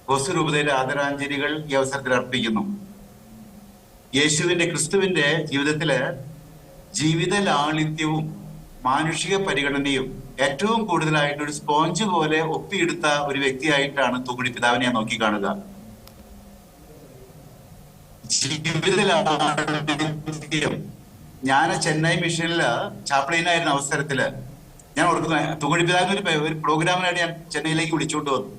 ഹോസൂർ രൂപതയുടെ ആദരാഞ്ജലികൾ ഈ അവസരത്തിൽ അർപ്പിക്കുന്നു. ക്രിസ്തുവിന്റെ ജീവിതത്തില് ജീവിത ലാളിത്യവും മാനുഷിക പരിഗണനയും ഏറ്റവും കൂടുതലായിട്ട് ഒരു സ്പോഞ്ച് പോലെ ഒപ്പിയെടുത്ത ഒരു വ്യക്തിയായിട്ടാണ് തൂങ്ങുഴി പിതാവിനെ ഞാൻ നോക്കിക്കാണുക. ജീവിത ലാളിത്യം. ഞാൻ ചെന്നൈ മിഷനില് ചാപ്ലിനായിരുന്ന അവസരത്തില് ഞാൻ ഓർക്കുന്നു, തൂങ്ങുഴി പിതാവിന് ഒരു പ്രോഗ്രാമിനായിട്ട് ഞാൻ ചെന്നൈയിലേക്ക് വിളിച്ചുകൊണ്ട് വന്നു.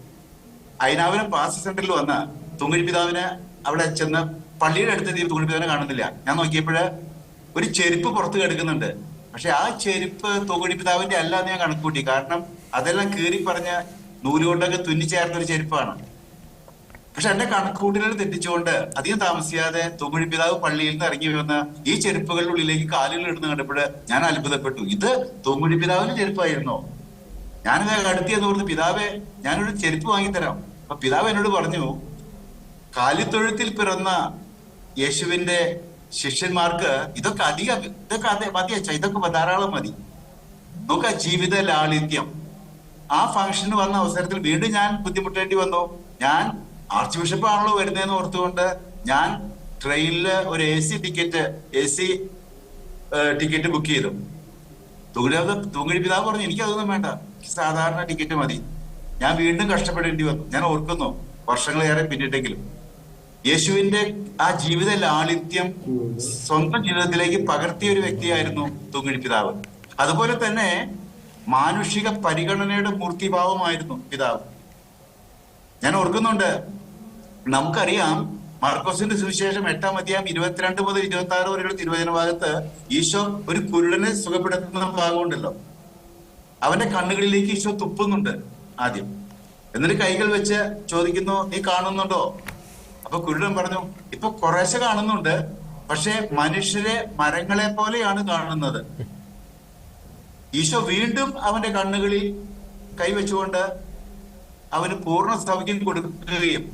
അയിനാവരം പാസ് സെന്ററിൽ വന്ന തൂങ്ങുഴി പിതാവിന് അവിടെ ചെന്ന് പള്ളിയുടെ അടുത്തെത്തി തൂങ്ങുഴി പിതാവിനെ കാണുന്നില്ല. ഞാൻ നോക്കിയപ്പോഴ് ഒരു ചെരുപ്പ് പുറത്ത് കിടക്കുന്നുണ്ട്. പക്ഷെ ആ ചെരുപ്പ് തൂങ്ങുഴി പിതാവിന്റെ അല്ല എന്ന് ഞാൻ കണക്കൂട്ടി. കാരണം അതെല്ലാം കീറി പറഞ്ഞ നൂലുകൊണ്ടൊക്കെ തുന്നിച്ചേർന്ന ഒരു ചെരുപ്പാണ്. പക്ഷെ എന്റെ കണക്കൂട്ടലുകൾ തെറ്റിച്ചുകൊണ്ട് അധികം താമസിയാതെ തൂങ്ങുഴി പിതാവ് പള്ളിയിൽ നിന്ന് ഇറങ്ങി വന്ന ഈ ചെരുപ്പുകളുടെ ഉള്ളിലേക്ക് കാലുകൾ ഇടുന്ന കണ്ടപ്പോൾ ഞാൻ അത്ഭുതപ്പെട്ടു. ഇത് തൂങ്ങുഴി പിതാവിന്റെ ചെരുപ്പായിരുന്നോ? ഞാനത് അടുത്തിയെന്ന് പറഞ്ഞു, പിതാവെ ഞാനൊരു ചെരുപ്പ് വാങ്ങിത്തരാം. അപ്പൊ പിതാവ് എന്നോട് പറഞ്ഞു, കാലിത്തൊഴുത്തിൽ പിറന്ന യേശുവിന്റെ ശിഷ്യന്മാർക്ക് ഇതൊക്കെ മതി അച്ഛാ, ഇതൊക്കെ ധാരാളം മതി. നോക്ക, ജീവിത ലാളിത്യം. ആ ഫംഗ്ഷന് വന്ന അവസരത്തിൽ വീണ്ടും ഞാൻ ബുദ്ധിമുട്ടേണ്ടി വന്നു. ഞാൻ ആർച്ച് ബിഷപ്പ് ആണല്ലോ വരുന്നതെന്ന് ഓർത്തുകൊണ്ട് ഞാൻ ട്രെയിനില് ഒരു എ സി ടിക്കറ്റ് ബുക്ക് ചെയ്തു. തൂങ്ങുഴി പിതാവ് പറഞ്ഞു, എനിക്ക് അതൊന്നും വേണ്ട, സാധാരണ ടിക്കറ്റ് മതി. ഞാൻ വീണ്ടും കഷ്ടപ്പെടേണ്ടി വന്നു. ഞാൻ ഓർക്കുന്നു, വർഷങ്ങളേറെ പിന്നിട്ടെങ്കിലും യേശുവിന്റെ ആ ജീവിത ലാളിത്യം സ്വന്തം ജീവിതത്തിലേക്ക് പകർത്തിയ ഒരു വ്യക്തിയായിരുന്നു തൂങ്ങുഴി പിതാവ്. അതുപോലെ തന്നെ മാനുഷിക പരിഗണനയുടെ മൂർത്തിഭാവമായിരുന്നു പിതാവ്. ഞാൻ ഓർക്കുന്നുണ്ട്, നമുക്കറിയാം മാർക്കോസിന്റെ സുവിശേഷം 8-ാം അധ്യായം 22 മുതൽ 26 വരെയുള്ള തിരുവചന ഭാഗത്ത് ഈശോ ഒരു കുരുടനെ സുഖപ്പെടുത്തുന്ന ഭാഗമുണ്ടല്ലോ. അവന്റെ കണ്ണുകളിലേക്ക് ഈശോ തുപ്പുന്നുണ്ട് ആദ്യം. എന്നിട്ട് കൈകൾ വെച്ച് ചോദിക്കുന്നു, നീ കാണുന്നുണ്ടോ? അപ്പൊ കുരുടൻ പറഞ്ഞു, ഇപ്പൊ കുറേശ്ശെ കാണുന്നുണ്ട്, പക്ഷെ മനുഷ്യരെ മരങ്ങളെ പോലെയാണ് കാണുന്നത്. ഈശോ വീണ്ടും അവന്റെ കണ്ണുകളിൽ കൈവച്ചുകൊണ്ട് അവന് പൂർണ്ണ സൗഖ്യം കൊടുക്കുകയും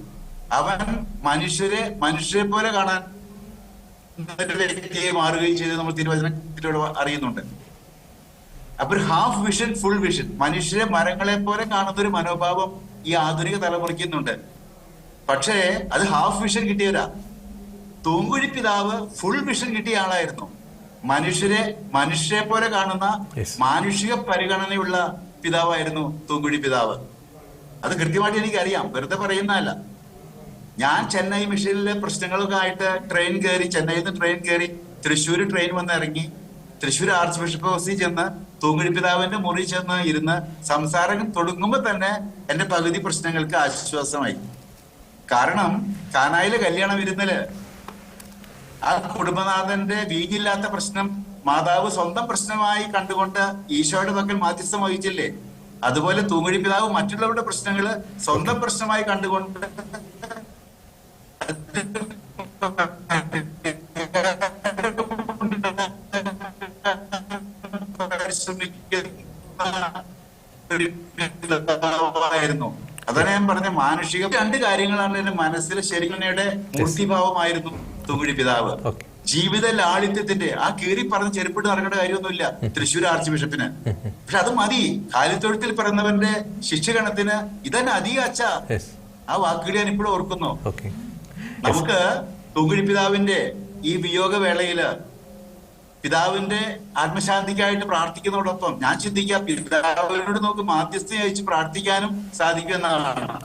അവൻ മനുഷ്യരെ പോലെ കാണാൻ വ്യക്തിയെ മാറുകയും ചെയ്ത് നമ്മൾ തിരുവചനത്തിലൂടെ അറിയുന്നുണ്ട്. അപ്പൊ ഹാഫ് വിഷൻ ഫുൾ വിഷൻ, മനുഷ്യരെ മരങ്ങളെ പോലെ കാണുന്ന ഒരു മനോഭാവം ഈ ആധുനിക തലമുറയ്ക്കുന്നുണ്ട്. പക്ഷേ അത് ഹാഫ് വിഷൻ കിട്ടിയവരാ. തൂങ്ങുഴി പിതാവ് ഫുൾ വിഷൻ കിട്ടിയ ആളായിരുന്നു. മനുഷ്യരെ പോലെ കാണുന്ന മാനുഷിക പരിഗണനയുള്ള പിതാവായിരുന്നു തൂങ്ങുഴി പിതാവ്. അത് കൃത്യമായിട്ട് എനിക്കറിയാം, വെറുതെ പറയുന്നതല്ല. ഞാൻ ചെന്നൈ മിഷനിലെ പ്രശ്നങ്ങളൊക്കെ ആയിട്ട് ചെന്നൈയിൽ നിന്ന് ട്രെയിൻ കയറി തൃശ്ശൂർ ട്രെയിൻ വന്ന് ഇറങ്ങി തൃശ്ശൂർ ആർച്ച് ബിഷപ്പ് ഹൗസിൽ ചെന്ന് തൂങ്ങുഴി പിതാവിന്റെ മുറി ചെന്ന് ഇരുന്ന് സംസാരം തുടങ്ങുമ്പോൾ തന്നെ എന്റെ പകുതി പ്രശ്നങ്ങൾക്ക് ആശ്വാസമായി. കാരണം കാനായിലെ കല്യാണ വിരുന്നില് ആ കുടുംബനാഥന്റെ വീഞ്ഞില്ലാത്ത പ്രശ്നം മാതാവ് സ്വന്തം പ്രശ്നമായി കണ്ടുകൊണ്ട് ഈശോയുടെ പക്കൽ മാധ്യസ്ഥം വഹിച്ചില്ലേ? അതുപോലെ തൂങ്ങുഴി പിതാവ് മറ്റുള്ളവരുടെ പ്രശ്നങ്ങള് സ്വന്തം പ്രശ്നമായി കണ്ടുകൊണ്ട് ായിരുന്നു. അതാണ് ഞാൻ പറഞ്ഞ മാനുഷിക രണ്ട് കാര്യങ്ങളാണ് എന്റെ മനസ്സിലെ ശരിയുടെ മൂർത്തിഭാവമായിരുന്നു തൂങ്ങുഴി പിതാവ്. ജീവിത ലാളിത്യത്തിന്റെ ആ കീറി പറഞ്ഞ് ചെരുപ്പിട്ട് നടക്കേണ്ട കാര്യമൊന്നുമില്ല തൃശ്ശൂർ ആർച്ച് ബിഷപ്പിന്. പക്ഷെ അത് മതി. കാലിത്തൊഴുത്തിൽ പിറന്നവന്റെ ശിഷ്യഗണത്തിന് ഇതന്നെ അധികം അച്ഛാ. ആ വാക്കുകൾ ഞാൻ ഇപ്പോഴും ഓർക്കുന്നു. നമുക്ക് തൂങ്ങുഴി പിതാവിന്റെ ഈ വിയോഗവേളയില് പിതാവിന്റെ ആത്മശാന്തിക്കായിട്ട് പ്രാർത്ഥിക്കുന്നതോടൊപ്പം ഞാൻ ചിന്തിക്കാം, പിതാവിനോട് നമുക്ക് മാധ്യസ്ഥ അയച്ച് പ്രാർത്ഥിക്കാനും സാധിക്കുമെന്നതാണ്.